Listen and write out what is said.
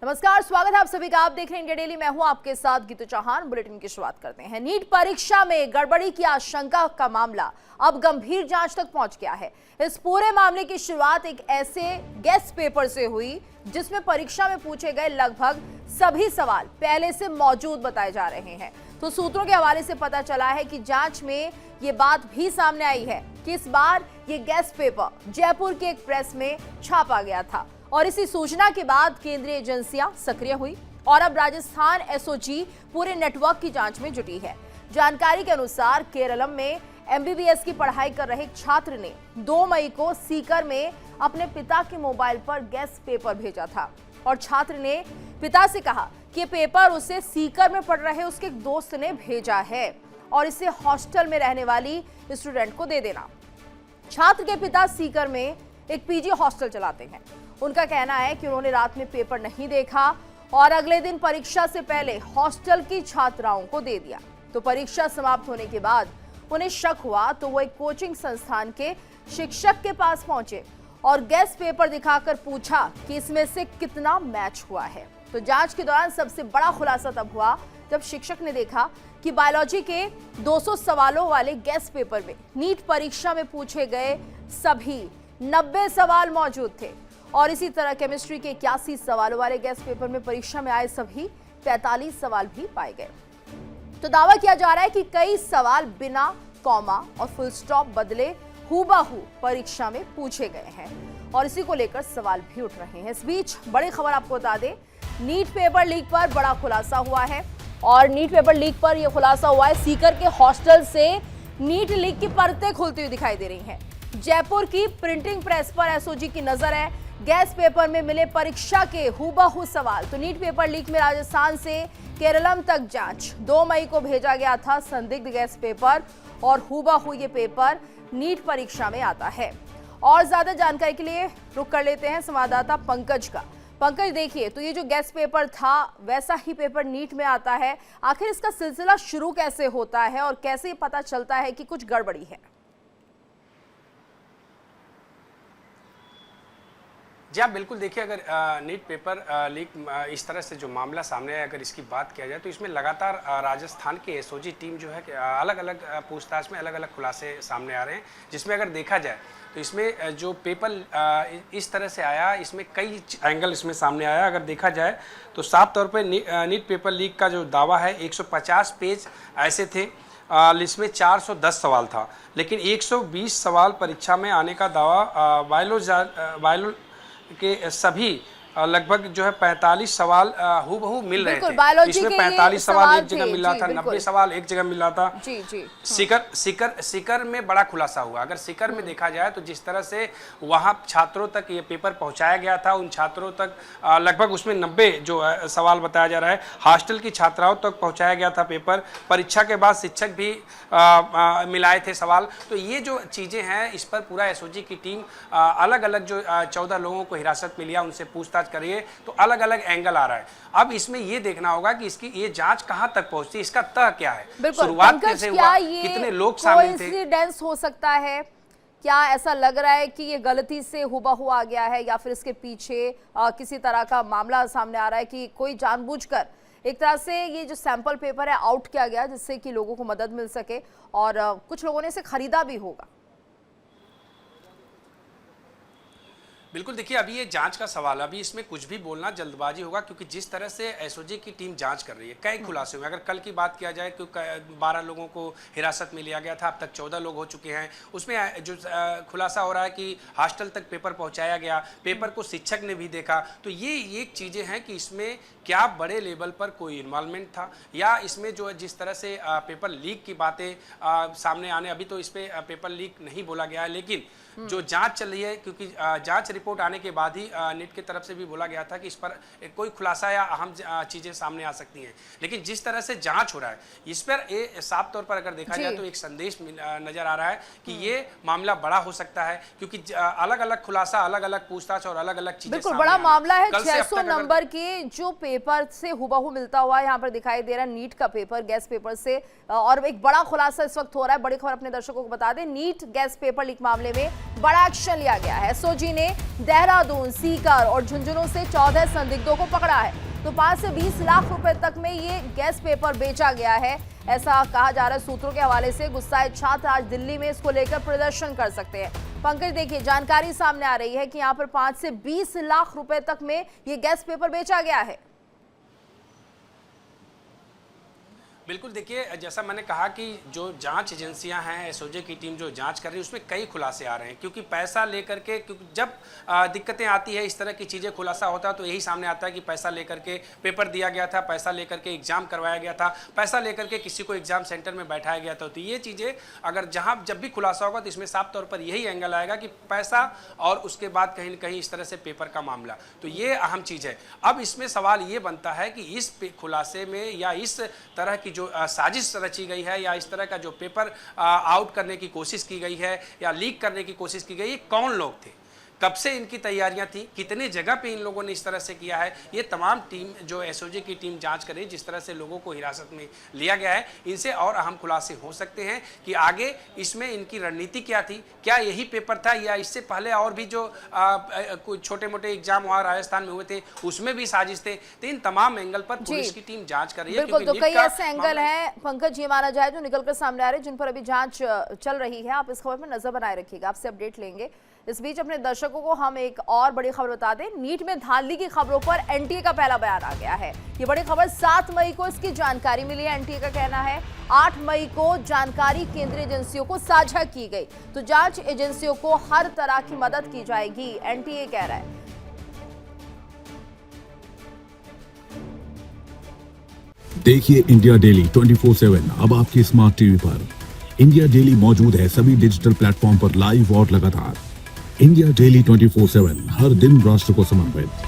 नमस्कार, स्वागत है आप सभी का। आप देख रहे हैं इंडिया डेली। मैं हूं आपके साथ गीतू चौहान। बुलेटिन की शुरुआत करते हैं। नीट परीक्षा में गड़बड़ी की आशंका का मामला अब गंभीर जांच तक पहुंच गया है। इस पूरे मामले की शुरुआत एक ऐसे गेस्ट पेपर से हुई जिसमें परीक्षा में पूछे गए लगभग सभी सवाल पहले से मौजूद बताए जा रहे हैं। तो सूत्रों के हवाले से पता चला है कि जांच में ये बात भी सामने आई है कि इस बार ये गेस्ट पेपर जयपुर के एक प्रेस में छापा गया था और इसी सूचना के बाद केंद्रीय एजेंसियां सक्रिय हुई और अब राजस्थान एसओजी पूरे नेटवर्क की जांच में जुटी है। जानकारी के अनुसार केरलम में एमबीबीएस की पढ़ाई कर रहे एक छात्र ने 2 मई को सीकर में अपने पिता के मोबाइल पर गेस्ट पेपर भेजा था और छात्र ने पिता से कहा कि ये पेपर उसे सीकर में पढ़ रहे उसके एक दोस्त ने भेजा है और इसे हॉस्टल में रहने वाली स्टूडेंट को दे देना। छात्र के पिता सीकर में एक पीजी हॉस्टल चलाते हैं। उनका कहना है कि उन्होंने रात में पेपर नहीं देखा और अगले दिन परीक्षा से पहले हॉस्टल की छात्राओं को दे दिया। तो परीक्षा समाप्त होने के बाद उन्हें शक हुआ तो वो एक कोचिंग संस्थान के शिक्षक के पास पहुंचे और गेस्ट पेपर दिखाकर पूछा कि इसमें से कितना मैच हुआ है। तो जांच के दौरान सबसे बड़ा खुलासा तब हुआ जब शिक्षक ने देखा कि बायोलॉजी के 200 सवालों वाले गेस्ट पेपर में नीट परीक्षा में पूछे गए सभी 90 सवाल मौजूद थे और इसी तरह केमिस्ट्री के 81 सवालों वाले गेस्ट पेपर में परीक्षा में आए सभी 45 सवाल भी पाए गए। तो दावा किया जा रहा है कि कई सवाल बिना कॉमा और फुल स्टॉप बदले हूबहू परीक्षा में पूछे गए हैं और इसी को लेकर सवाल भी उठ रहे हैं। इस बीच बड़ी खबर आपको बता दें, नीट पेपर लीक पर बड़ा खुलासा हुआ है और नीट पेपर लीक पर यह खुलासा हुआ है सीकर के हॉस्टल से नीट लीक की परतें खुलती हुई दिखाई दे रही हैं। जयपुर की प्रिंटिंग प्रेस पर एसओजी की नजर है। गेस्ट पेपर में मिले परीक्षा के हूबहू सवाल। तो नीट पेपर लीक में राजस्थान से केरलम तक जांच। 2 मई को भेजा गया था संदिग्ध गेस्ट पेपर और हूबहू ये पेपर नीट परीक्षा में आता है। और ज्यादा जानकारी के लिए रुक कर लेते हैं संवाददाता पंकज का। पंकज, देखिए, तो ये जो गेस्ट पेपर था वैसा ही पेपर नीट में आता है। आखिर इसका सिलसिला शुरू कैसे होता है और कैसे पता चलता है कि कुछ गड़बड़ी है? जी हाँ, बिल्कुल। देखिए, अगर नीट पेपर लीक इस तरह से जो मामला सामने आया, अगर इसकी बात किया जाए तो इसमें लगातार राजस्थान की एसओजी टीम जो है अलग अलग पूछताछ में अलग अलग खुलासे सामने आ रहे हैं। जिसमें अगर देखा जाए तो इसमें जो पेपर इस तरह से आया, इसमें कई एंगल इसमें सामने आया। अगर देखा जाए तो साफ तौर पर नीट पेपर लीक का जो दावा है 150 पेज ऐसे थे, इसमें 410 सवाल था, लेकिन 120 सवाल परीक्षा में आने का दावा बायोलॉजी के सभी लगभग जो है 45 सवाल हूबहू मिल रहे थे। इसमें 45 सवाल एक जगह मिल रहा था, 90 सवाल एक जगह मिल रहा था। सीकर में बड़ा खुलासा हुआ। अगर सीकर में देखा जाए तो जिस तरह से वहां छात्रों तक ये पेपर पहुंचाया गया था, उन छात्रों तक लगभग उसमें 90 जो सवाल बताया जा रहा है, हॉस्टल की छात्राओं तक पहुंचाया गया था पेपर। परीक्षा के बाद शिक्षक भी मिलाए थे सवाल। तो ये जो चीजें हैं, इस पर पूरा एसओजी की टीम अलग अलग जो 14 लोगों को हिरासत में लिया, उनसे पूछताछ करिए तो अलग अलग एंगल आ रहा है। अब इसमें ये देखना होगा कि इसकी ये जांच कहां तक पहुंचती है, इसका तह क्या है, शुरुआत कैसे हुआ, कितने लोग शामिल थे। कोइंसिडेंस हो सकता है क्या? ऐसा लग रहा है कि ये गलती से हूबहू आ गया है या फिर इसके पीछे किसी तरह का मामला सामने आ रहा है कि कोई जानबूझकर एक तरह से ये जो सैंपल पेपर है आउट किया गया जिससे कि लोगों को मदद मिल सके और कुछ लोगों ने इसे खरीदा भी होगा? बिल्कुल। देखिए, अभी ये जांच का सवाल, अभी इसमें कुछ भी बोलना जल्दबाजी होगा, क्योंकि जिस तरह से एसओजी की टीम जांच कर रही है, कई खुलासे हुए। अगर कल की बात किया जाए तो 12 लोगों को हिरासत में लिया गया था, अब तक 14 लोग हो चुके हैं। उसमें जो खुलासा हो रहा है कि हॉस्टल तक पेपर पहुंचाया गया, पेपर को शिक्षक ने भी देखा। तो ये एक चीज़ें हैं कि इसमें क्या बड़े लेवल पर कोई इन्वॉल्वमेंट था या इसमें जो जिस तरह से पेपर लीक की बातें सामने आने, अभी तो इस पर पेपर लीक नहीं बोला गया है, लेकिन जो जांच चल रही है, क्योंकि जांच रिपोर्ट आने के बाद ही नीट की तरफ से भी बोला गया था कि इस पर कोई खुलासा या अहम चीजें सामने आ सकती हैं। लेकिन जिस तरह से जांच हो रहा है, इस पर साफ तौर पर अगर देखा जाए तो एक संदेश नजर आ रहा है कि ये मामला बड़ा हो सकता है, क्योंकि अलग अलग खुलासा, अलग अलग पूछताछ और अलग अलग चीजें। बिल्कुल बड़ा मामला है। 600 नंबर के जो पेपर से हुबहू मिलता हुआ यहाँ पर दिखाई दे रहा है, नीट का पेपर गेस्ट पेपर से, और एक बड़ा खुलासा इस वक्त हो रहा है। बड़ी खबर अपने दर्शकों को बता दें, नीट गेस्ट पेपर लीक मामले में बड़ा एक्शन लिया गया है। एसओजी ने देहरादून, सीकर और झुंझुनू से 14 संदिग्धों को पकड़ा है। तो 5 से 20 लाख रुपए तक में ये गैस पेपर बेचा गया है, ऐसा कहा जा रहा है। सूत्रों के हवाले से गुस्साए छात्र आज दिल्ली में इसको लेकर प्रदर्शन कर सकते हैं। पंकज, देखिए जानकारी सामने आ रही है कि यहाँ पर 5 से 20 लाख रुपए तक में ये गैस पेपर बेचा गया है। बिल्कुल, देखिए जैसा मैंने कहा कि जो जांच एजेंसियां हैं, एसओजी की टीम जो जांच कर रही है उसमें कई खुलासे आ रहे हैं, क्योंकि पैसा लेकर के, क्योंकि जब दिक्कतें आती है इस तरह की चीज़ें, खुलासा होता है तो यही सामने आता है कि पैसा लेकर के पेपर दिया गया था, पैसा लेकर के एग्जाम करवाया गया था, पैसा लेकर के किसी को एग्जाम सेंटर में बैठाया गया था। तो ये चीज़ें अगर जहाँ जब भी खुलासा होगा तो इसमें साफ तौर पर यही एंगल आएगा कि पैसा और उसके बाद कहीं न कहीं इस तरह से पेपर का मामला, तो ये अहम चीज़ है। अब इसमें सवाल ये बनता है कि इस खुलासे में या इस तरह की जो साजिश रची गई है या इस तरह का जो पेपर आउट करने की कोशिश की गई है या लीक करने की कोशिश की गई है, कौन लोग थे, कब से इनकी तैयारियां थी, कितने जगह पे इन लोगों ने इस तरह से किया है, ये तमाम टीम जो एसओजी की टीम जांच करे, जिस तरह से लोगों को हिरासत में लिया गया है, इनसे और अहम खुलासे हो सकते हैं कि आगे इसमें इनकी रणनीति क्या थी, क्या यही पेपर था या इससे पहले और भी जो कुछ छोटे मोटे एग्जाम वहाँ राजस्थान में हुए थे उसमें भी साजिश थे। तो इन तमाम एंगल पर पुलिस की टीम जांच कर रही है। बिल्कुल, तो कई ऐसे एंगल हैं पंकज, ये माना जाए जो निकलकर सामने आ रहे हैं, जिन पर अभी जांच चल रही है। आप इस खबर पर नजर बनाए रखिएगा, आपसे अपडेट लेंगे। इस बीच अपने दर्शकों को हम एक और बड़ी खबर बता दें। नीट में धांधली की खबरों पर एनटीए का पहला बयान आ गया है। ये बड़ी खबर 7 मई को इसकी जानकारी मिली है। एनटीए का कहना है 8 मई को जानकारी केंद्रीय एजेंसियों को साझा की गई, तो जांच एजेंसियों को हर तरह की मदद की जाएगी, एनटीए कह रहा है। देखिए इंडिया डेली 24/7 अब आपकी स्मार्ट टीवी पर। इंडिया डेली मौजूद है सभी डिजिटल प्लेटफॉर्म पर लाइव और लगातार। इंडिया डेली 24/7 हर दिन राष्ट्र को समर्पित।